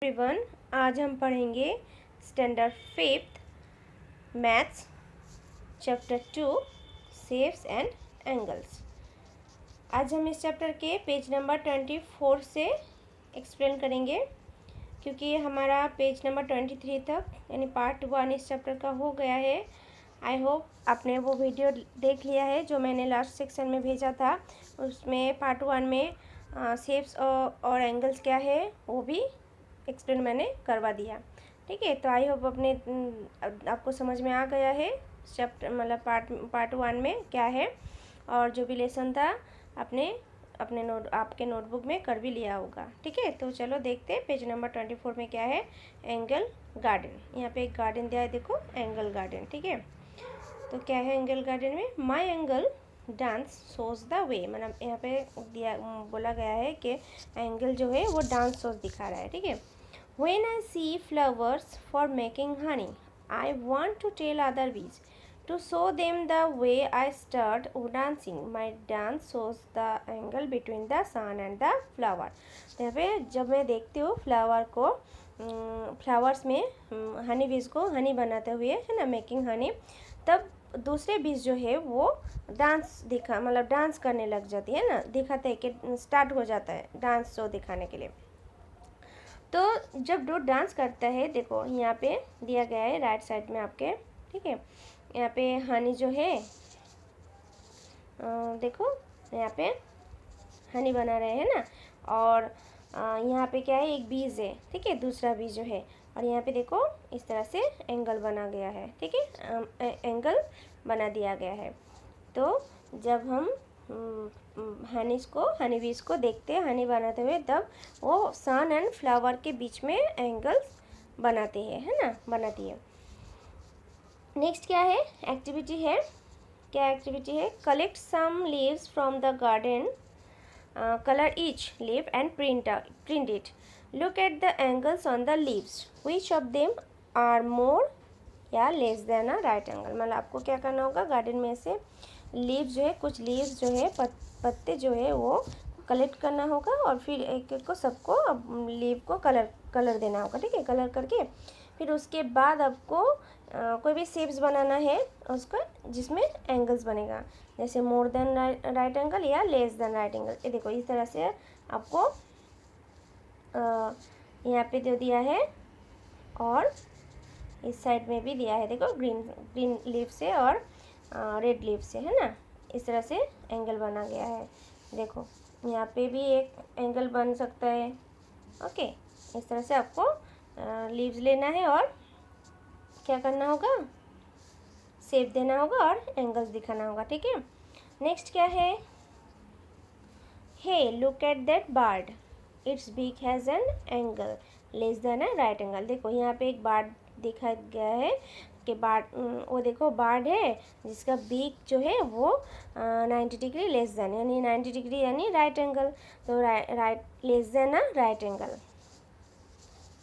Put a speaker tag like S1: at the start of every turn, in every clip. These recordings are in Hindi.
S1: एवरीवन, आज हम पढ़ेंगे standard fifth maths chapter 2 shapes and angles. आज हम इस चैप्टर के पेज नंबर 24 से एक्सप्लेन करेंगे, क्योंकि हमारा पेज नंबर 23 तक यानी पार्ट 1 इस चैप्टर का हो गया है। आई होप आपने वो वीडियो देख लिया है जो मैंने लास्ट सेक्शन में भेजा था। उसमें पार्ट 1 में शेप्स और एंगल्स क्या है वो भी एक्सप्लेन मैंने करवा दिया। ठीक है, तो आई होप आपको समझ में आ गया है चैप्टर मतलब पार्ट 1 में क्या है, और जो भी लेसन था आपके नोटबुक में कर भी लिया होगा। ठीक है, तो चलो देखते हैं पेज नंबर 24 में क्या है। Angle garden. यहाँ पे एक गार्डन दिया है, देखो एंगल गार्डन। ठीक है, तो क्या है एंगल गार्डन में, my angle dance shows the way. मतलब यहाँ पे बोला गया है कि एंगल जो है वो डांस शोज दिखा रहा है। ठीक है, when I see flowers for making honey I want to tell other bees to show them the way I start dancing my dance shows the angle between the sun and the flower. तो यहाँ पे जब मैं देखती हूँ फ्लावर को, फ्लावर्स में हनी बीज को हनी बनाते हुए, है ना, मेकिंग हनी, तब दूसरे बीज जो है वो डांस करने लग जाती है ना, दिखाते हैं कि स्टार्ट हो जाता है डांस शो दिखाने के लिए। तो जब वो डांस करता है, देखो यहाँ पे दिया गया है राइट साइड में आपके। ठीक है, यहाँ पे हनी जो है देखो यहाँ पे हनी बना रहे हैं ना, और यहाँ पे क्या है, एक बीज है। ठीक है, दूसरा बीज जो है, और यहाँ पे देखो इस तरह से एंगल बना गया है। ठीक है, एंगल बना दिया गया है। तो जब हम हनी बीज को देखते हैं हनी बनाते हुए, तब वो सन एंड फ्लावर के बीच में एंगल्स बनाते हैं, है ना, बनाती है। नेक्स्ट क्या है, एक्टिविटी है। क्या एक्टिविटी है, collect some leaves from the garden, color each leaf and print it. Look at the angles on the leaves. Which of them are more या less than a right angle? मतलब आपको क्या करना होगा, गार्डन में से लीव्स जो है, कुछ लीव्स जो है, पत्ते जो है वो कलेक्ट करना होगा, और फिर एक एक को सबको लीव को कलर देना होगा। ठीक है, कलर करके फिर उसके बाद आपको कोई भी शेप्स बनाना है उसका, जिसमें एंगल्स बनेगा, जैसे मोर देन राइट एंगल या लेस देन राइट एंगल। ये देखो इस तरह से आपको यहाँ पे जो दिया है, और इस साइड में भी दिया है, देखो ग्रीन लीफ से और रेड लीफ से, है ना, इस तरह से एंगल बना गया है। देखो यहाँ पे भी एक एंगल बन सकता है। ओके, इस तरह से आपको लीव्स लेना है और क्या करना होगा, शेप देना होगा और एंगल्स दिखाना होगा। ठीक है, नेक्स्ट क्या है, hey look at that bird, its beak has an angle less than a right angle. देखो यहाँ पे एक बर्ड दिखाया गया है कि वो देखो बर्ड है जिसका बीक जो है वो 90 डिग्री लेस देन, यानी 90 डिग्री यानी राइट एंगल, तो right less than a right angle.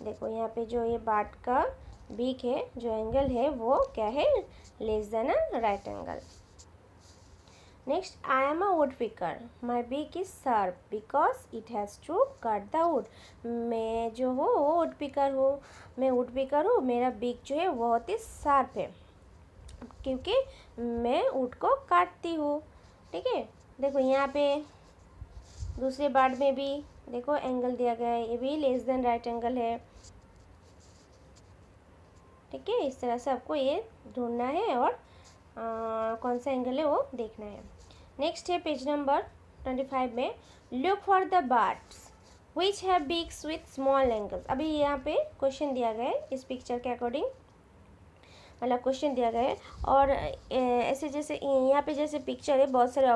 S1: देखो यहाँ पे जो ये बर्ड का बीक है, जो एंगल है वो क्या है, less than a right angle. Next, I am a wood picker, my beak is sharp because it has to cut the wood. मैं जो हूँ वो वुड पिकर हूँ, मेरा बीक जो है बहुत ही शार्प है क्योंकि मैं वुड को काटती हूँ। ठीक है, देखो यहाँ पे दूसरे बर्ड में भी देखो एंगल दिया गया है, ये भी लेस देन राइट एंगल है। ठीक है, इस तरह से आपको ये ढूंढना है और कौन सा एंगल है वो देखना है। नेक्स्ट है पेज नंबर 25 में, look for the birds which have beaks with small angles. अभी यहाँ पे क्वेश्चन दिया गया है इस पिक्चर के अकॉर्डिंग, मतलब क्वेश्चन दिया गया है, और ऐसे जैसे यहाँ पे जैसे पिक्चर है बहुत सारे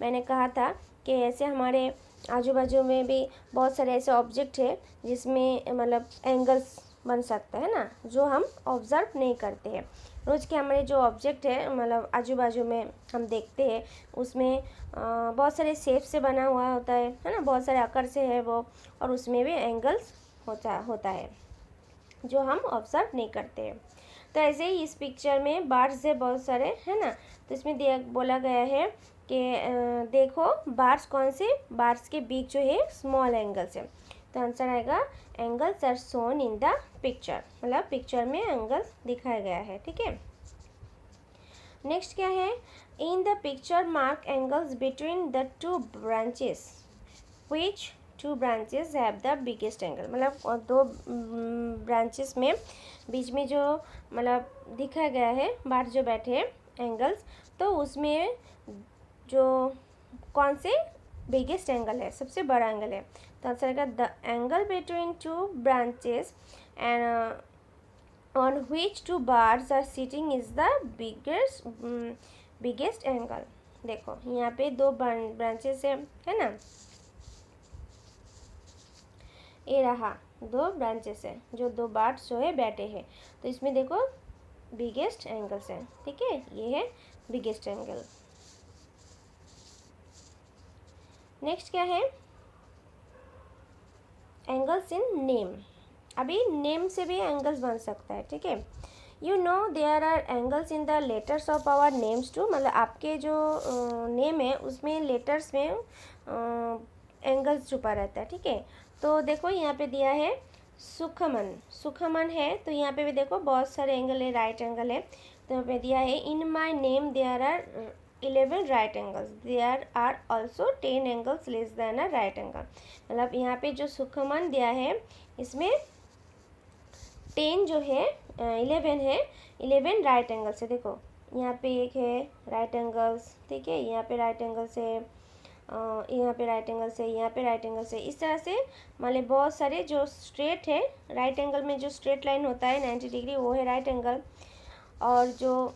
S1: मैंने कहा था कि ऐसे हमारे आजू बाजू में भी बहुत सारे ऐसे ऑब्जेक्ट है जिसमें मतलब एंगल्स बन सकता है ना, जो हम ऑब्ज़र्व नहीं करते हैं। रोज़ के हमारे जो ऑब्जेक्ट है मतलब आजू बाजू में हम देखते हैं, उसमें बहुत सारे शेप से बना हुआ होता है ना, बहुत सारे आकार से है वो, और उसमें भी एंगल्स होता है जो हम ऑब्ज़र्व नहीं करते हैं। तो ऐसे ही इस पिक्चर में बार्ड्स है बहुत सारे, है ना, तो इसमें बोला गया है कि देखो बार्ड्स कौन से, बार्ड्स के बीच जो है स्मॉल एंगल्स है। तो आंसर आएगा angles are shown in the picture, मतलब पिक्चर में एंगल दिखाया गया है, ठीक है। नेक्स्ट क्या है, in the picture mark angles between the two branches, which two branches have the biggest angle, मतलब दो ब्रांचेस में बीच में जो मतलब दिखाया गया है बाहर जो बैठे हैं एंगल्स, तो उसमें जो कौन से बिगेस्ट एंगल है, सबसे बड़ा एंगल है। तो आंसर आएगा the angle between two branches and on which two birds are sitting is the biggest angle। देखो यहाँ पे दो ब्रांचेस है ना, ये रहा दो ब्रांचेस है जो दो बर्ड्स जो है बैठे हैं, तो इसमें देखो बिगेस्ट एंगल्स है, ठीक है, ये है बिगेस्ट एंगल। नेक्स्ट क्या है, एंगल्स इन नेम। अभी नेम से भी एंगल्स बन सकता है, ठीक है। You know there are angles in the letters of our names too, मतलब आपके जो नेम है उसमें लेटर्स में एंगल्स छुपा रहता है, ठीक है। तो देखो यहाँ पे दिया है सुखमन, सुखमन है, तो यहाँ पे भी देखो बहुत सारे एंगल है, राइट एंगल है। तो यहाँ पे दिया है in my name there are 11 right angles, there are also 10 angles less than a right angle. मतलब यहाँ पे जो सुखमन दिया है इसमें 10 जो है 11 है, 11 राइट एंगल्स है। देखो यहाँ पे एक है राइट एंगल्स, ठीक है, यहाँ पे राइट एंगल्स है, यहाँ पे राइट एंगल्स है, यहाँ पे राइट एंगल्स है। इस तरह से मतलब बहुत सारे जो स्ट्रेट है, राइट एंगल में जो स्ट्रेट लाइन होता है 90 डिग्री वो है राइट एंगल, और जो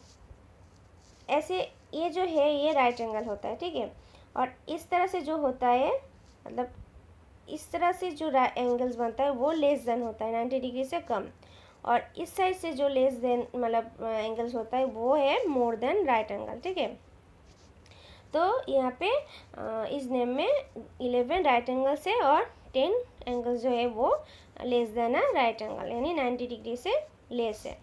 S1: ऐसे ये जो है ये राइट एंगल होता है, ठीक है। और इस तरह से जो होता है, मतलब इस तरह से जो एंगल्स बनता है वो लेस देन होता है 90 डिग्री से कम, और इस साइड से जो लेस देन मतलब एंगल्स होता है वो है मोर देन राइट एंगल, ठीक है। तो यहाँ पे इस नेम में 11 राइट एंगल्स है और 10 एंगल्स जो है वो less than a right angle, यानी 90 डिग्री से लेस है।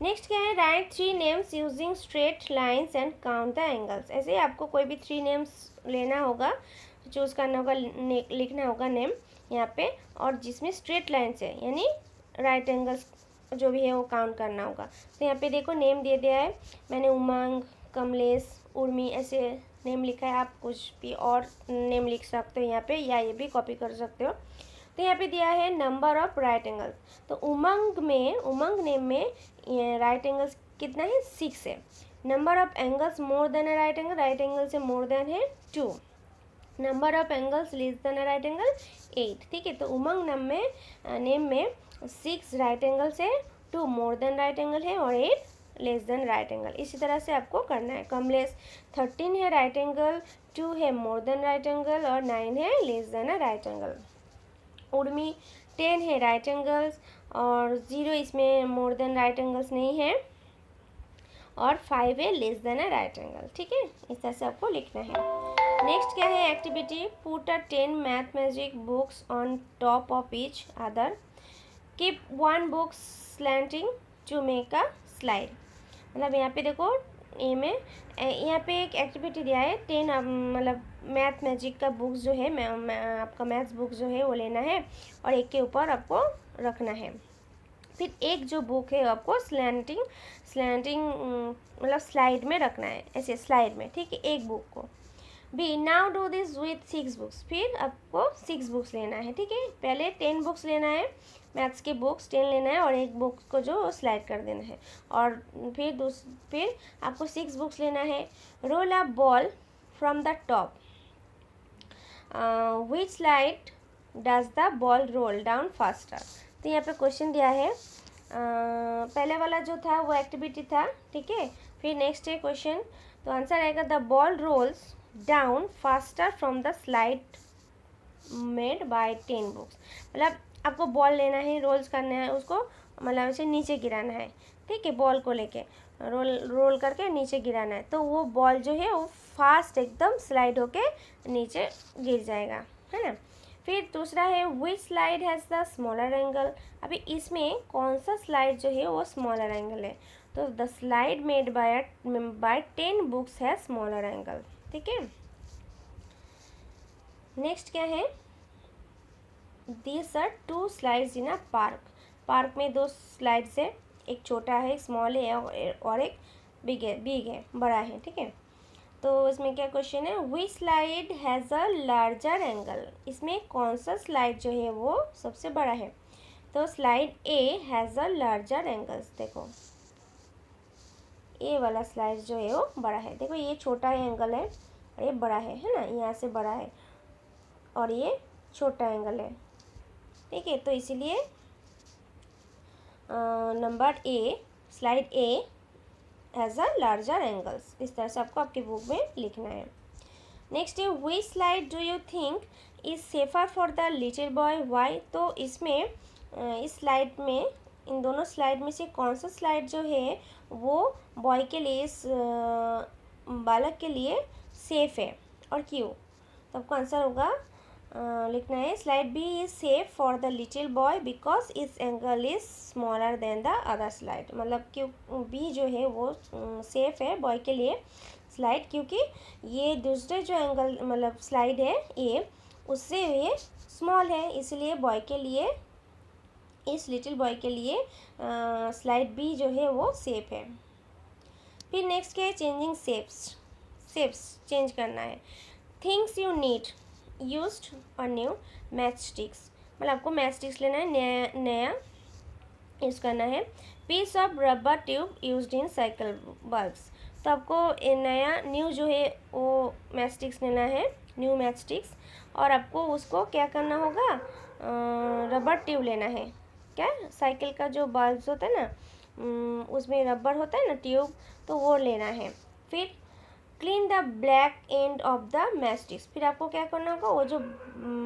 S1: नेक्स्ट क्या है, right 3 names using straight lines and count the angles. ऐसे ही आपको कोई भी 3 नेम्स लेना होगा, चूज़ करना होगा, लिखना होगा नेम यहाँ पे, और जिसमें स्ट्रेट लाइन्स है यानी राइट एंगल्स जो भी है वो काउंट करना होगा। तो यहाँ पे देखो नेम दे दिया है, मैंने उमंग, कमलेश, उर्मी ऐसे नेम लिखा है, आप कुछ भी और नेम लिख सकते हो यहाँ पे, या ये भी कॉपी कर सकते हो। तो यहाँ पे दिया है नंबर ऑफ राइट एंगल्स, तो उमंग में, उमंग नेम में राइट एंगल्स कितना है 6 है। Number of angles more than a right angle, right angle से मोर देन है 2। Number of angles less than a right angle 8, ठीक है। तो उमंग नेम में 6 राइट एंगल्स है, 2 मोर देन राइट एंगल है और 8 लेस देन राइट एंगल। इसी तरह से आपको करना है। कमलेश 13 है राइट एंगल, 2 है मोर देन राइट एंगल और 9 है less than a right angle. Urmi 10 है राइट एंगल्स और 0 इसमें मोर देन राइट एंगल्स नहीं है, और 5 है less than a right angle, ठीक है। इस तरह से आपको लिखना है। नेक्स्ट क्या है activity, put a 10 math magic books on top of each other, keep 1 book slanting to make a slide. मतलब यहाँ पे देखो ए में यहाँ पे एक एक्टिविटी दिया है 10 मतलब मैथ मैजिक का बुक्स जो है आपका मैथ्स बुक जो है वो लेना है और एक के ऊपर आपको रखना है। फिर एक जो बुक है आपको स्लैंटिंग मतलब स्लाइड में रखना है, ऐसे स्लाइड में, ठीक है, एक बुक को। B now do this with 6 books, फिर आपको 6 बुक्स लेना है, ठीक है। पहले 10 बुक्स लेना है, मैथ्स के बुक्स 10 लेना है और एक बुक को जो स्लाइड कर देना है, और फिर आपको 6 बुक्स लेना है। Roll a ball from the top, which slide does the ball roll down faster. तो यहाँ पे क्वेश्चन दिया है, पहले वाला जो था वो एक्टिविटी था, ठीक है। फिर नेक्स्ट है क्वेश्चन, तो आंसर आएगा the ball rolls down faster from the slide made by 10 books. मतलब आपको बॉल लेना है, रोल्स करना है उसको, मतलब ऐसे नीचे गिराना है, ठीक है, बॉल को लेके रोल करके नीचे गिराना है, तो वो बॉल जो है वो फास्ट एकदम स्लाइड होके नीचे गिर जाएगा, है ना। फिर दूसरा है which slide has the smaller angle. अभी इसमें कौन सा स्लाइड जो है वो स्मॉलर एंगल है, तो the slide made by 10 books है स्मॉलर एंगल, ठीक है। नेक्स्ट क्या है, these are two slides in a park. Park में दो स्लाइड्स है, एक छोटा है, एक स्मॉल है और एक बिग है, बड़ा है, ठीक है। तो इसमें क्या क्वेश्चन है, which slide has a larger angle, इसमें कौन सा स्लाइड जो है वो सबसे बड़ा है। तो slide A has a larger angles, देखो ए वाला स्लाइड जो है वो बड़ा है। देखो ये छोटा एंगल है और ये बड़ा है ना, यहाँ से बड़ा है और ये छोटा एंगल है, ठीक है। तो इसीलिए number A, slide A has a larger angles, इस तरह से आपको आपकी बुक में लिखना है। नेक्स्ट है, which slide do you think is safer for the little boy, why. तो इसमें इस स्लाइड में, इन दोनों स्लाइड में से कौन सा स्लाइड जो है वो बॉय के लिए, इस बालक के लिए सेफ है और क्यों। तो आपको आंसर होगा लिखना है, slide B is safe for the little boy because इस angle is smaller than the other slide. मतलब क्यों बी जो है वो सेफ है बॉय के लिए स्लाइड, क्योंकि ये दूसरे जो एंगल मतलब स्लाइड है ए, उससे ये स्मॉल है, इसलिए बॉय के लिए, इस लिटिल बॉय के लिए स्लाइड बी जो है वो सेफ है। फिर नेक्स्ट क्या है, चेंजिंग शेप्स चेंज करना है। थिंग्स यू नीड यूज्ड और न्यू, मैच स्टिक्स, मतलब आपको मैच स्टिक्स लेना है, नया नया यूज़ करना है। Piece of rubber tube used in cycle bulbs, तो आपको नया न्यू जो है वो मैच स्टिक्स लेना है, न्यू मैच स्टिक्स, और आपको उसको क्या करना होगा, रबर ट्यूब लेना है। क्या, साइकिल का जो बल्ब्स होता है ना, उसमें रबर होता है ना ट्यूब, तो वो लेना है। फिर clean the black end of the mastics, फिर आपको क्या करना होगा, वो जो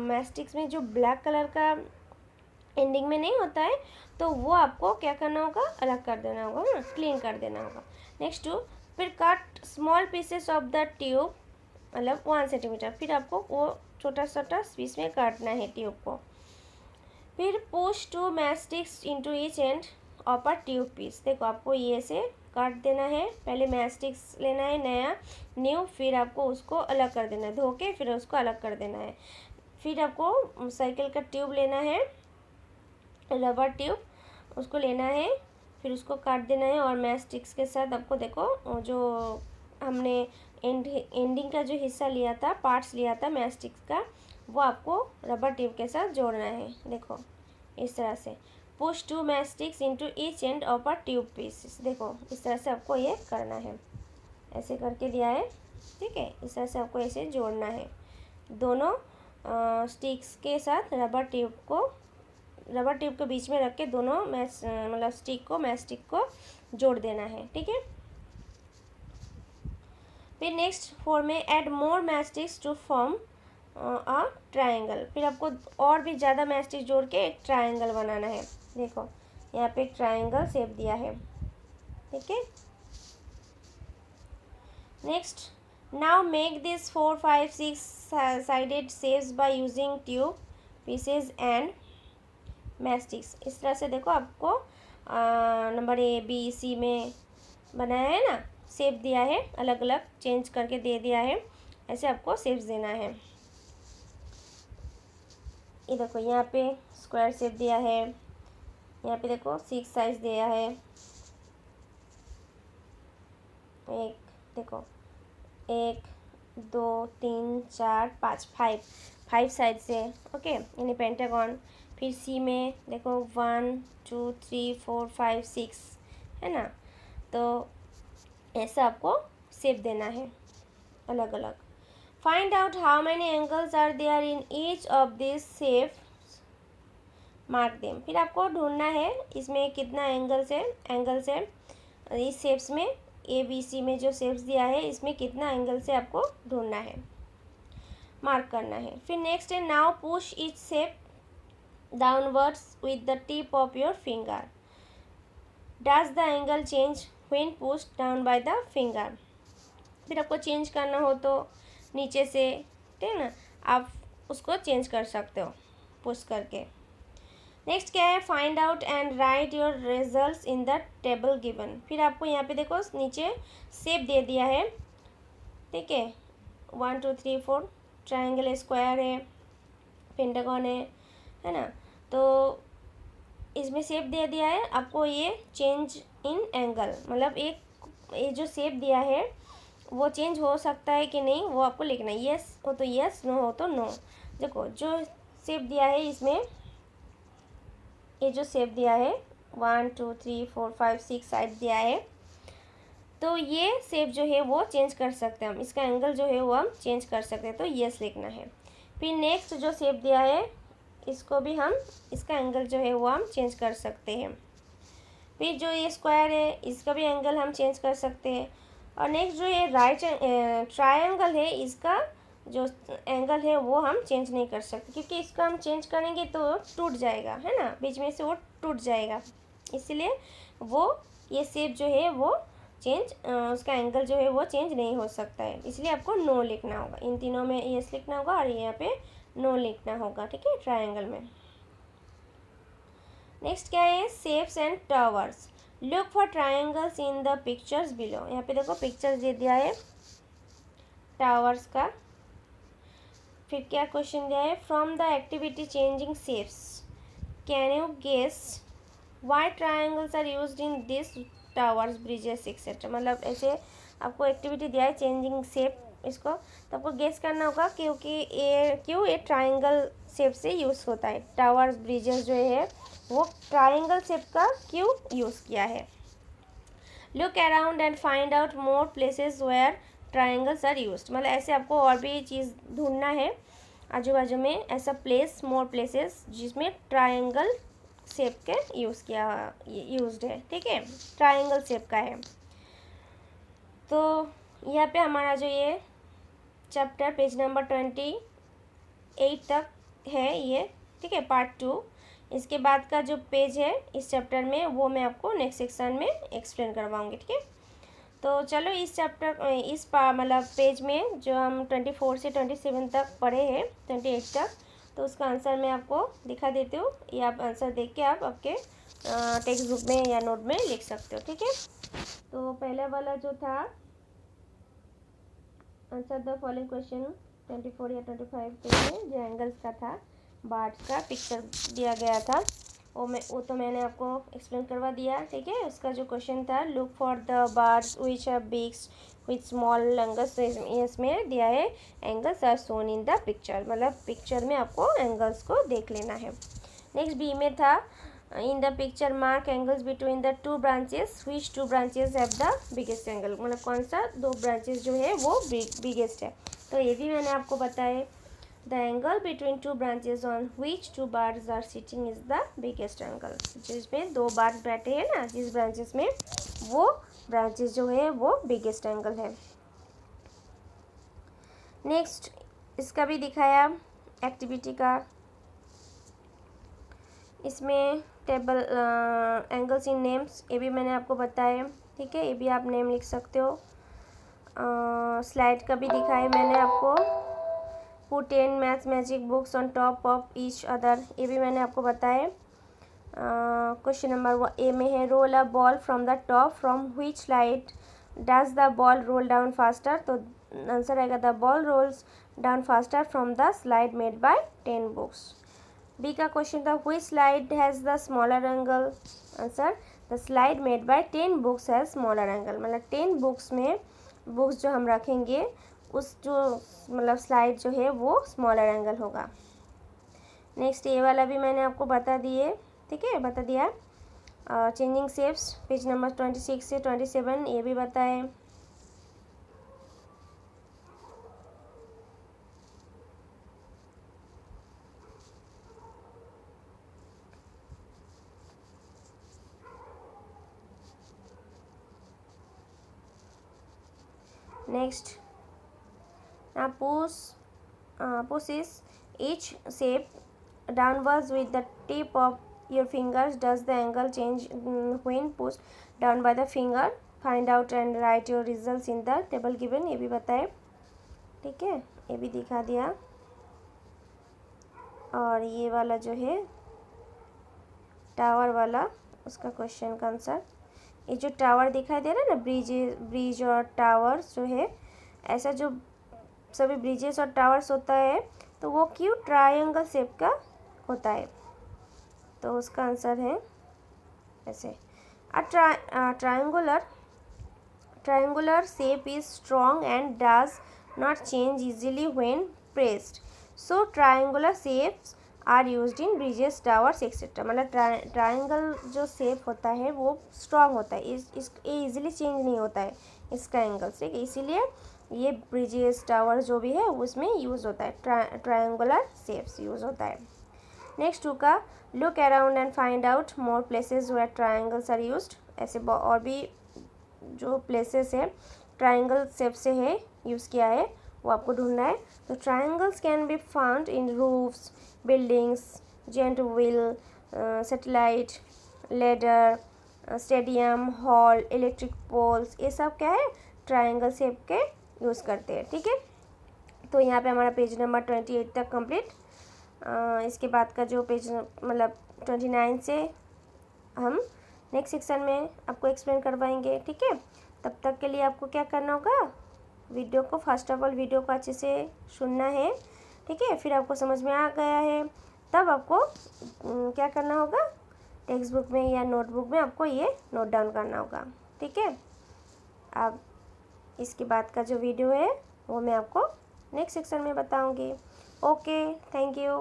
S1: मैस्टिक्स में जो ब्लैक कलर का एंडिंग में नहीं होता है, तो वो आपको क्या करना होगा, अलग कर देना होगा ना, क्लीन कर देना होगा। नेक्स्ट टू, फिर cut small pieces of the tube, मतलब 1 सेंटीमीटर, फिर आपको वो छोटा छोटा पीस में काटना है ट्यूब को। फिर push two mastics into each end of a tube piece, देखो आपको ये से काट देना है, पहले मैस्टिक्स लेना है नया न्यू, फिर आपको उसको अलग कर देना है, धो के फिर उसको अलग कर देना है। फिर आपको साइकिल का ट्यूब लेना है, रबर ट्यूब, उसको लेना है, फिर उसको काट देना है, और मैस्टिक्स के साथ आपको देखो जो हमने एंडिंग का जो हिस्सा लिया था, पार्ट्स लिया था मैस्टिक्स का, वो आपको रबर ट्यूब के साथ जोड़ना है। देखो इस तरह से, push two mastics into each end of a tube piece, देखो इस तरह से आपको ये करना है, ऐसे करके दिया है, ठीक है। इस तरह से आपको ऐसे जोड़ना है, दोनों स्टिक्स के साथ रबर ट्यूब के बीच में रख के दोनों मतलब स्टिक को मैस्टिक को जोड़ देना है, ठीक है। फिर नेक्स्ट 4 में add more mastics to form a triangle, फिर आपको और भी ज़्यादा मैस्टिक जोड़ के एक ट्रायंगल बनाना है। देखो यहाँ पे एक ट्रायंगल शेप दिया है, ठीक है। Next, now make this 4, 5, 6 sided shapes by using tube pieces and mastics. इस तरह से देखो आपको नंबर ए बी सी में बनाया है ना, शेप दिया है, अलग अलग चेंज करके दे दिया है, ऐसे आपको शेप्स देना है। ये देखो यहाँ पे स्क्वायर शेप दिया है, यहाँ पे देखो 6 साइज दिया है, एक देखो 1 2 3 4 5 5 साइड से, ओके, यानी पेंटागन। फिर सी में देखो 1 2 3 4 5 6 है ना, तो ऐसा आपको शेप देना है अलग अलग। Find out how many angles are there in each of this shape, mark them, फिर आपको ढूंढना है इसमें कितना एंगल्स है इस शेप्स में, ए बी सी में जो शेप्स दिया है इसमें कितना एंगल से आपको ढूंढना है, मार्क करना है। फिर नेक्स्ट है, now push each shape downwards with the tip of your finger, does the angle change when pushed down by the finger, फिर आपको चेंज करना हो तो नीचे से, ठीक है ना, आप उसको चेंज कर सकते हो पुश करके। नेक्स्ट क्या है, find out and right your results in the table given, फिर आपको यहाँ पे देखो नीचे शेप दे दिया है, ठीक है, 1 2 3 4 ट्रायंगल है, स्क्वायर है, पेंटागन है, है ना। तो इसमें शेप दे दिया है आपको, ये चेंज इन एंगल, मतलब एक ये जो शेप दिया है वो चेंज हो सकता है कि नहीं वो आपको लिखना है। यस हो तो यस, नो हो तो नो। देखो जो शेप दिया है इसमें, ये जो शेप दिया है 1 2 3 4 5 6 साइड दिया है, तो ये शेप जो है वो चेंज कर सकते हैं हम, इसका एंगल जो है वो हम चेंज कर सकते हैं, तो यस लिखना है। फिर नेक्स्ट जो शेप दिया है इसको भी हम, इसका एंगल जो है वो हम चेंज कर सकते हैं। फिर जो ये स्क्वायर है इसका भी एंगल हम चेंज कर सकते हैं। और नेक्स्ट जो ये राइट ट्रायंगल है, इसका जो एंगल है वो हम चेंज नहीं कर सकते, क्योंकि इसका हम चेंज करेंगे तो टूट जाएगा, है ना, बीच में से वो टूट जाएगा, इसलिए वो ये शेप जो है वो चेंज, उसका एंगल जो है वो चेंज नहीं हो सकता है, इसलिए आपको नो लिखना होगा। इन तीनों में यस लिखना होगा और यहाँ पे नो लिखना होगा, ठीक है, ट्रायंगल में। नेक्स्ट क्या है, shapes and towers, look for triangles in the pictures below. यहाँ पे देखो पिक्चर्स दे दिया है टावर्स का। फिर क्या क्वेश्चन दिया है, from the activity changing shapes can you guess why triangles are used in this towers bridges etcetera. मतलब ऐसे आपको एक्टिविटी दिया है चेंजिंग शेप, इसको तो आपको गेस करना होगा क्योंकि ये क्यों ये ट्रायंगल शेप से यूज़ होता है, टावर्स ब्रिजेस जो है वो ट्रायंगल शेप का क्यों यूज़ किया है। Look around and find out more places where triangles are used. मतलब ऐसे आपको और भी चीज़ ढूंढना है आजू बाजू में, ऐसा प्लेस, मोर प्लेसेस जिसमें ट्रायंगल शेप के यूज्ड है, ठीक है, ट्रायंगल शेप का है। तो यहाँ पे हमारा जो ये चैप्टर पेज नंबर 28 तक है ये, ठीक है, पार्ट 2। इसके बाद का जो पेज है इस चैप्टर में वो मैं आपको नेक्स्ट सेक्शन में एक्सप्लेन करवाऊँगी, ठीक है। तो चलो इस चैप्टर मतलब पेज में जो हम 24 से 27 तक पढ़े हैं, 28 तक, तो उसका आंसर मैं आपको दिखा देती हूँ। ये आप आंसर देख के आप आपके टेक्स्ट बुक में या नोट में लिख सकते हो, ठीक है। तो पहला वाला जो था, आंसर द फॉलोइंग क्वेश्चन 24 या 25 पेज में जो एंगल्स का था, बार्ड्स का पिक्चर दिया गया था, वो तो मैंने आपको एक्सप्लेन करवा दिया, ठीक है। उसका जो क्वेश्चन था, look for the birds which are beaks with small angles, इसमें दिया है angles are shown in the picture, मतलब पिक्चर में आपको एंगल्स को देख लेना है। नेक्स्ट बी में था, इन the picture mark angles between the two branches, which two branches have the biggest angle, मतलब कौन सा दो ब्रांचेस जो है वो बिगेस्ट है, तो ये भी मैंने आपको बताया। The angle between two branches on which two birds are sitting is the biggest angle, जिसमें दो बार्ड बैठे हैं ना जिस ब्रांचेस में, वो ब्रांचेस जो है वो बिगेस्ट एंगल है। नेक्स्ट इसका भी दिखाया एक्टिविटी का, इसमें टेबल एंगल्स इन नेम्स, ये भी मैंने आपको बताया, ठीक है, ये भी आप नेम लिख सकते हो। स्लाइड का भी दिखाया मैंने आपको, put 10 maths magic books on top of each other, ये भी मैंने आपको बताया। क्वेश्चन नंबर ए में है, roll a ball from the top, from which slide does the ball roll down faster, तो आंसर आएगा the ball rolls down faster from the slide made by 10 books. B का क्वेश्चन था, which slide has the smaller angle, answer the slide made by 10 books has smaller angle, मतलब 10 बुक्स में बुक्स जो हम रखेंगे उस जो मतलब स्लाइड जो है वो स्मॉलर एंगल होगा। नेक्स्ट ये वाला भी मैंने आपको बता दिए, ठीक है, बता दिया। चेंजिंग शेप्स पेज नंबर 26 से 27 ये भी बताए। Next, now push each shape downwards with the tip of your fingers. Does the angle change when pushed down by the finger? Find out and write your results in the table given. ये भी बताए, ठीक है, ये भी दिखा दिया। और ये वाला जो है टावर वाला, उसका क्वेश्चन का आंसर, ये जो टावर दिखाई दे रहा है ना, ब्रिज और टावर्स जो है, ऐसा जो सभी ब्रिजेस और टावर्स होता है तो वो क्यों ट्रायंगल शेप का होता है। तो उसका आंसर है ऐसे, अ triangular shape is strong and does not change easily when pressed. So triangular shapes are used in bridges, towers etc. मतलब ट्राइंगल जो शेप होता है वो स्ट्रांग होता है, ये इजीली चेंज नहीं होता है इसका एंगल, ठीक है, इसीलिए ये ब्रिजेस टावर जो भी है उसमें यूज़ होता है, ट्राइंगुलर शेप्स यूज़ होता है। नेक्स्ट टू का, look around and find out more places where triangles are used. ऐसे और भी जो प्लेसेस है ट्राइंगल शेप से है यूज़ किया है वो आपको ढूंढना है। तो triangles can be found in roofs, buildings, giant wheel, satellite, ladder, stadium, hall, electric poles, ये सब क्या है ट्राइंगल शेप के यूज़ करते हैं, ठीक है। तो यहाँ पे हमारा पेज नंबर 28 तक कंप्लीट। इसके बाद का जो पेज मतलब 29 से हम नेक्स्ट सेक्शन में आपको एक्सप्लेन करवाएंगे, ठीक है। तब तक के लिए आपको क्या करना होगा, वीडियो को फर्स्ट ऑफ ऑल वीडियो को अच्छे से सुनना है, ठीक है। फिर आपको समझ में आ गया है तब आपको क्या करना होगा, टेक्स्ट बुक में या नोटबुक में आपको ये नोट डाउन करना होगा, ठीक है। अब इसके बाद का जो वीडियो है वो मैं आपको नेक्स्ट सेक्शन में बताऊंगी। Okay, thank you.